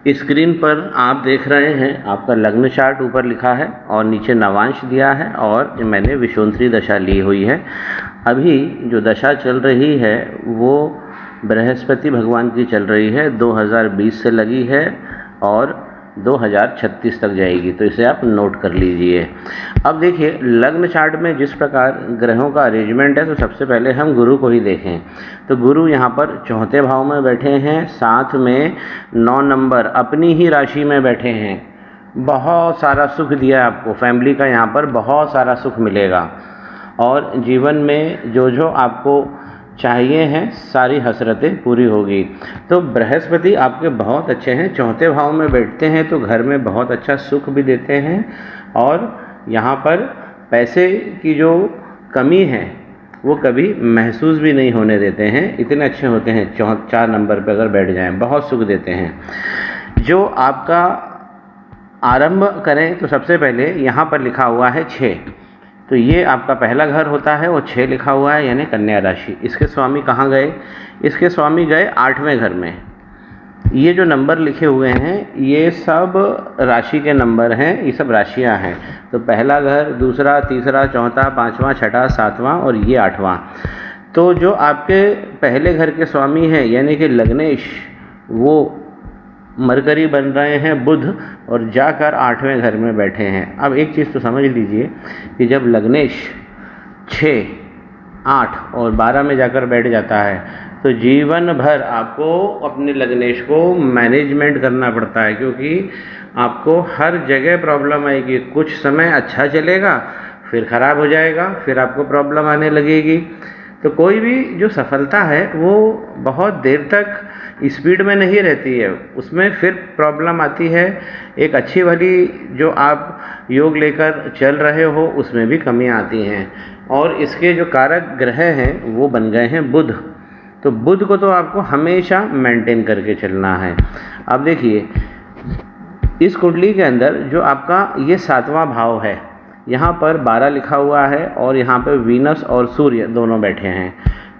Screen पर आप देख रहे हैं आपका लग्न चार्ट ऊपर लिखा है और नीचे नवांश दिया है और मैंने विषुवंतरी दशा ली हुई है। अभी जो दशा चल रही है वो बृहस्पति भगवान की चल रही है, 2020 से लगी है और 2036 तक जाएगी, तो इसे आप नोट कर लीजिए। अब देखिए लग्न चार्ट में जिस प्रकार ग्रहों का अरेंजमेंट है, तो सबसे पहले हम गुरु को ही देखें। तो गुरु यहाँ पर चौथे भाव में बैठे हैं, साथ में 9 नंबर अपनी ही राशि में बैठे हैं। बहुत सारा सुख दिया आपको, फैमिली का यहाँ पर बहुत सारा सुख मिलेगा और जीवन में जो जो आपको चाहिए हैं सारी हसरतें पूरी होगी। तो बृहस्पति आपके बहुत अच्छे हैं, चौथे भाव में बैठते हैं तो घर में बहुत अच्छा सुख भी देते हैं और यहाँ पर पैसे की जो कमी है वो कभी महसूस भी नहीं होने देते हैं, इतने अच्छे होते हैं। 4 नंबर पर अगर बैठ जाएं बहुत सुख देते हैं। जो आपका आरंभ करें तो सबसे पहले यहाँ पर लिखा हुआ है 6, तो ये आपका पहला घर होता है, वो 6 लिखा हुआ है यानी कन्या राशि। इसके स्वामी कहाँ गए? इसके स्वामी गए 8वें घर में। ये जो नंबर लिखे हुए हैं ये सब राशि के नंबर हैं, ये सब राशियां हैं। तो पहला घर, दूसरा, तीसरा, चौथा, 5वां, छठा, 7वां और ये 8वां। तो जो आपके पहले घर के स्वामी हैं यानी कि लग्नेश, वो मरकरी बन रहे हैं बुध और जाकर 8वें घर में बैठे हैं। अब एक चीज़ तो समझ लीजिए कि जब लग्नेश 6, 8 और 12 में जाकर बैठ जाता है तो जीवन भर आपको अपने लग्नेश को मैनेजमेंट करना पड़ता है, क्योंकि आपको हर जगह प्रॉब्लम आएगी। कुछ समय अच्छा चलेगा फिर ख़राब हो जाएगा, फिर आपको प्रॉब्लम आने लगेगी। तो कोई भी जो सफलता है वो बहुत देर तक स्पीड में नहीं रहती है, उसमें फिर प्रॉब्लम आती है। एक अच्छी वाली जो आप योग लेकर चल रहे हो उसमें भी कमियां आती हैं। और इसके जो कारक ग्रह हैं वो बन गए हैं बुध, तो बुध को तो आपको हमेशा मेंटेन करके चलना है। अब देखिए इस कुंडली के अंदर जो आपका ये 7वां भाव है, यहाँ पर 12 लिखा हुआ है और यहाँ पर वीनस और सूर्य दोनों बैठे हैं।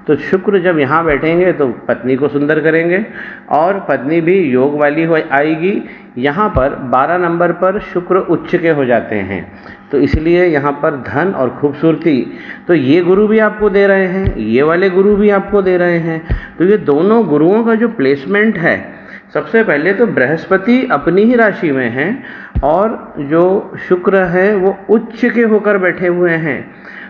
तो शुक्र जब यहाँ बैठेंगे तो पत्नी को सुंदर करेंगे और पत्नी भी योग वाली हो आएगी। यहाँ पर 12 नंबर पर शुक्र उच्च के हो जाते हैं, तो इसलिए यहाँ पर धन और खूबसूरती तो ये गुरु भी आपको दे रहे हैं, ये वाले गुरु भी आपको दे रहे हैं। तो ये दोनों गुरुओं का जो प्लेसमेंट है, सबसे पहले तो बृहस्पति अपनी ही राशि में हैं और जो शुक्र है वो उच्च के होकर बैठे हुए हैं।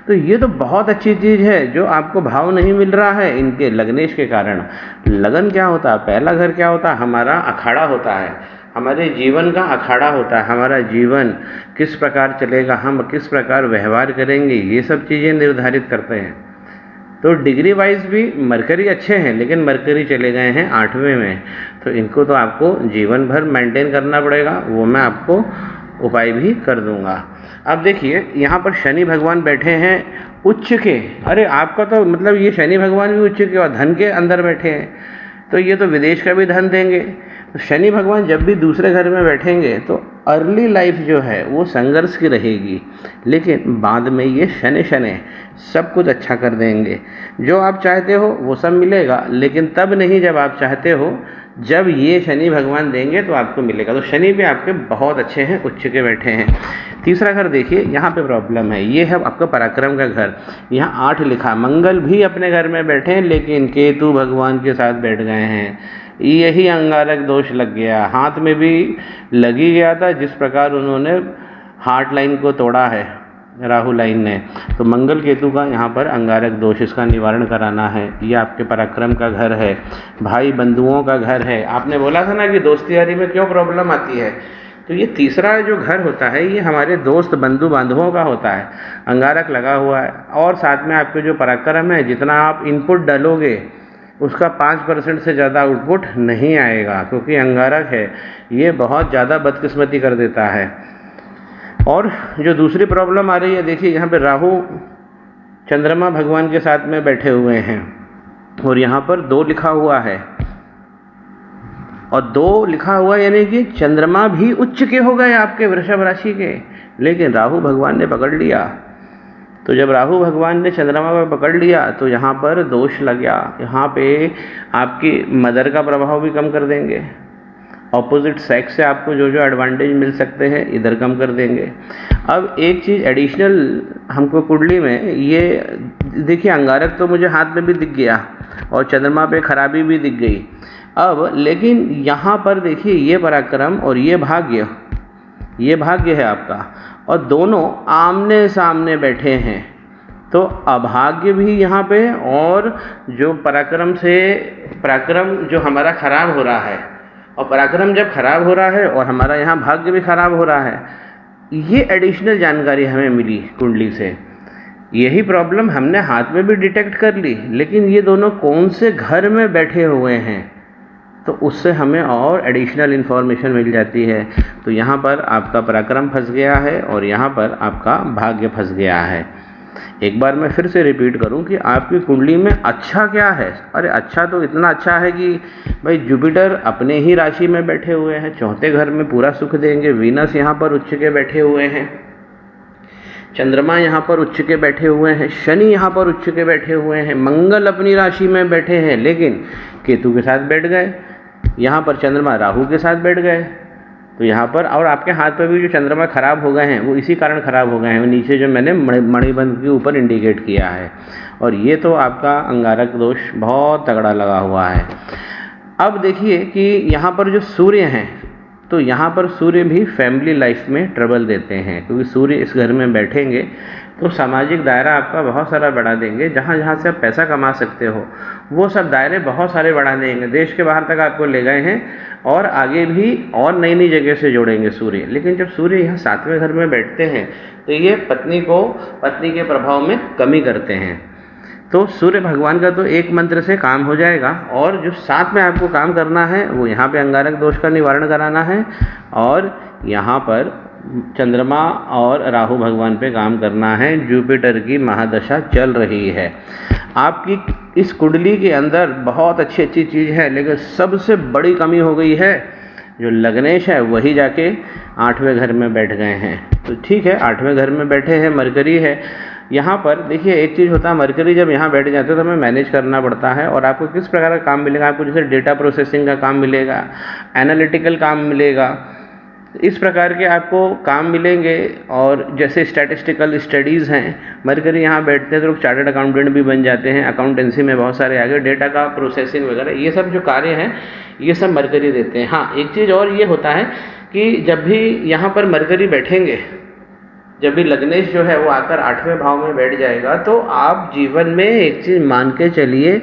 तो ये तो बहुत अच्छी चीज़ है। जो आपको भाव नहीं मिल रहा है इनके लग्नेश के कारण। लगन क्या होता है? पहला घर क्या होता है? हमारा अखाड़ा होता है, हमारे जीवन का अखाड़ा होता है। हमारा जीवन किस प्रकार चलेगा, हम किस प्रकार व्यवहार करेंगे, ये सब चीज़ें निर्धारित करते हैं। तो डिग्री वाइज भी मरकरी अच्छे हैं, लेकिन मरकरी चले गए हैं 8वें में, तो इनको तो आपको जीवन भर मेंटेन करना पड़ेगा। वो मैं आपको उपाय भी कर दूंगा। अब देखिए यहाँ पर शनि भगवान बैठे हैं उच्च के। अरे आपका तो मतलब ये शनि भगवान भी उच्च के और धन के अंदर बैठे हैं, तो ये तो विदेश का भी धन देंगे। तो शनि भगवान जब भी दूसरे घर में बैठेंगे तो अर्ली लाइफ जो है वो संघर्ष की रहेगी, लेकिन बाद में ये शनि सब कुछ अच्छा कर देंगे। जो आप चाहते हो वो सब मिलेगा, लेकिन तब नहीं जब आप चाहते हो। जब ये शनि भगवान देंगे तो आपको मिलेगा। तो शनि भी आपके बहुत अच्छे हैं, उच्च के बैठे हैं। तीसरा घर देखिए, यहाँ पे प्रॉब्लम है, ये है आपका पराक्रम का घर। यहाँ 8 लिखा, मंगल भी अपने घर में बैठे हैं लेकिन केतु भगवान के साथ बैठ गए हैं। यही अंगारक दोष लग गया, हाथ में भी लग ही गया था। जिस प्रकार उन्होंने हार्ट लाइन को तोड़ा है राहु लाइन ने, तो मंगल केतु का यहाँ पर अंगारक दोष, इसका निवारण कराना है। ये आपके पराक्रम का घर है, भाई बंधुओं का घर है। आपने बोला था ना कि दोस्ती यारी में क्यों प्रॉब्लम आती है, तो ये तीसरा जो घर होता है ये हमारे दोस्त बंधु बांधवों का होता है, अंगारक लगा हुआ है। और साथ में आपके जो पराक्रम है, जितना आप इनपुट डालोगे उसका 5% से ज़्यादा आउटपुट नहीं आएगा, क्योंकि अंगारक है ये बहुत ज़्यादा बदकिस्मती कर देता है। और जो दूसरी प्रॉब्लम आ रही है, देखिए यहाँ पे राहु चंद्रमा भगवान के साथ में बैठे हुए हैं और यहाँ पर 2 लिखा हुआ है, और 2 लिखा हुआ यानी कि चंद्रमा भी उच्च के हो गए आपके वृषभ राशि के, लेकिन राहु भगवान ने पकड़ लिया। तो जब राहु भगवान ने चंद्रमा को पकड़ लिया तो यहाँ पर दोष लग गया। यहाँ पे आपकी मदर का प्रभाव भी कम कर देंगे, ऑपोजिट सेक्स से आपको जो जो एडवांटेज मिल सकते हैं इधर कम कर देंगे। अब एक चीज़ एडिशनल हमको कुंडली में ये देखिए, अंगारक तो मुझे हाथ में भी दिख गया और चंद्रमा पे खराबी भी दिख गई। अब लेकिन यहाँ पर देखिए, ये पराक्रम और ये भाग्य है आपका, और दोनों आमने सामने बैठे हैं। तो अभाग्य भी यहाँ पे, और जो पराक्रम जो हमारा खराब हो रहा है, और पराक्रम जब खराब हो रहा है और हमारा यहाँ भाग्य भी खराब हो रहा है, ये एडिशनल जानकारी हमें मिली कुंडली से। यही प्रॉब्लम हमने हाथ में भी डिटेक्ट कर ली, लेकिन ये दोनों कौन से घर में बैठे हुए हैं, तो उससे हमें और एडिशनल इन्फॉर्मेशन मिल जाती है। तो यहाँ पर आपका पराक्रम फंस गया है और यहाँ पर आपका भाग्य फंस गया है। एक बार मैं फिर से रिपीट करूं कि आपकी कुंडली में अच्छा क्या है। अरे अच्छा तो इतना अच्छा है कि भाई जुपिटर अपने ही राशि में बैठे हुए हैं, चौथे घर में पूरा सुख देंगे। वीनस यहाँ पर उच्च के बैठे हुए हैं, चंद्रमा यहाँ पर उच्च के बैठे हुए हैं, शनि यहाँ पर उच्च के बैठे हुए हैं, मंगल अपनी राशि में बैठे हैं, लेकिन केतु के साथ बैठ गए। यहाँ पर चंद्रमा राहु के साथ बैठ गए। तो यहाँ पर और आपके हाथ पर भी जो चंद्रमा खराब हो गए हैं वो इसी कारण खराब हो गए हैं, वो नीचे जो मैंने मणिबंध के ऊपर इंडिकेट किया है। और ये तो आपका अंगारक दोष बहुत तगड़ा लगा हुआ है। अब देखिए कि यहाँ पर जो सूर्य हैं, तो यहाँ पर सूर्य भी फैमिली लाइफ में ट्रबल देते हैं, क्योंकि सूर्य इस घर में बैठेंगे तो सामाजिक दायरा आपका बहुत सारा बढ़ा देंगे। जहाँ जहाँ से आप पैसा कमा सकते हो वो सब दायरे बहुत सारे बढ़ा देंगे, देश के बाहर तक आपको ले गए हैं और आगे भी और नई नई जगह से जोड़ेंगे सूर्य। लेकिन जब सूर्य यहाँ 7वें घर में बैठते हैं तो ये पत्नी के प्रभाव में कमी करते हैं। तो सूर्य भगवान का तो एक मंत्र से काम हो जाएगा, और जो साथ में आपको काम करना है वो यहाँ पे अंगारक दोष का निवारण कराना है, और यहाँ पर चंद्रमा और राहु भगवान पे काम करना है। जुपिटर की महादशा चल रही है। आपकी इस कुंडली के अंदर बहुत अच्छी अच्छी चीज़ है, लेकिन सबसे बड़ी कमी हो गई है, जो लग्नेश है वही जाके 8वें घर में बैठ गए हैं। तो ठीक है, 8वें घर में बैठे हैं, मरकरी है यहाँ पर। देखिए एक चीज़ होता है, मरकरी जब यहाँ बैठ जाते हैं तो हमें मैनेज करना पड़ता है, और आपको किस प्रकार का काम मिलेगा, आपको जैसे डेटा प्रोसेसिंग का काम मिलेगा, एनालिटिकल काम मिलेगा, इस प्रकार के आपको काम मिलेंगे। और जैसे स्टैटिस्टिकल स्टडीज़ हैं, मरकरी यहाँ बैठते हैं तो लोग चार्टर्ड अकाउंटेंट भी बन जाते हैं, अकाउंटेंसी में बहुत सारे आगे, डेटा का प्रोसेसिंग वगैरह, ये सब जो कार्य हैं ये सब मरकरी देते हैं। हाँ, एक चीज़ और ये होता है कि जब भी यहाँ पर मरकरी बैठेंगे, जब भी लग्नेश जो है वो आकर 8वें भाव में बैठ जाएगा, तो आप जीवन में एक चीज़ मान के चलिए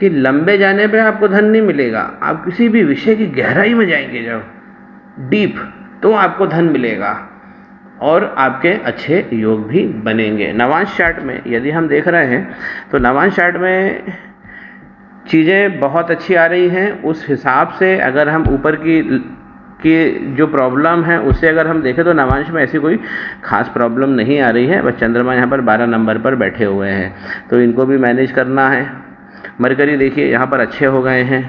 कि लंबे जाने पे आपको धन नहीं मिलेगा। आप किसी भी विषय की गहराई में जाएंगे जब डीप, तो आपको धन मिलेगा और आपके अच्छे योग भी बनेंगे। नवांश चार्ट में यदि हम देख रहे हैं तो नवांश चार्ट में चीज़ें बहुत अच्छी आ रही हैं। उस हिसाब से अगर हम ऊपर की जो प्रॉब्लम है उसे अगर हम देखें तो नवांश में ऐसी कोई खास प्रॉब्लम नहीं आ रही है। बस चंद्रमा यहाँ पर 12 नंबर पर बैठे हुए हैं, तो इनको भी मैनेज करना है। मरकरी देखिए यहाँ पर अच्छे हो गए हैं,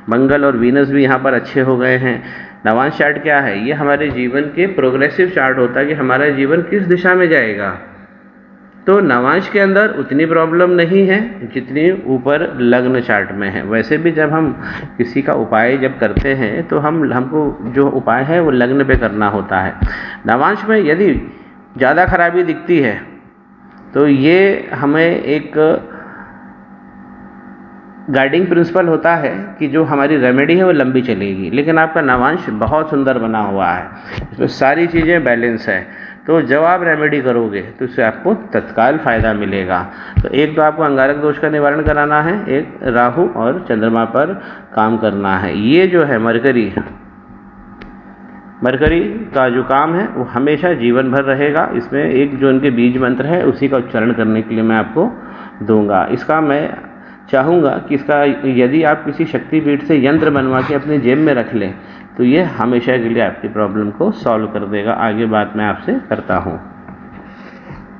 मंगल और वीनस भी यहाँ पर अच्छे हो गए हैं। नवांश चार्ट क्या है, ये हमारे जीवन के प्रोग्रेसिव चार्ट होता है कि हमारा जीवन किस दिशा में जाएगा। तो नवांश के अंदर उतनी प्रॉब्लम नहीं है जितनी ऊपर लग्न चार्ट में है। वैसे भी जब हम किसी का उपाय जब करते हैं तो हमको जो उपाय है वो लग्न पे करना होता है। नवांश में यदि ज़्यादा खराबी दिखती है तो ये हमें एक गाइडिंग प्रिंसिपल होता है कि जो हमारी रेमेडी है वो लंबी चलेगी। लेकिन आपका नवांश बहुत सुंदर बना हुआ है, इसमें सारी चीज़ें बैलेंस है, तो जब आप रेमेडी करोगे तो इससे आपको तत्काल फ़ायदा मिलेगा। तो एक तो आपको अंगारक दोष का निवारण कराना है, एक राहु और चंद्रमा पर काम करना है। ये जो है मरकरी का जो काम है वो हमेशा जीवन भर रहेगा। इसमें एक जो उनके बीज मंत्र है उसी का उच्चारण करने के लिए मैं आपको दूंगा। इसका मैं चाहूँगा कि इसका यदि आप किसी शक्तिपीठ से यंत्र बनवा के अपने जेब में रख लें तो ये हमेशा के लिए आपकी प्रॉब्लम को सॉल्व कर देगा। आगे बात मैं आपसे करता हूँ।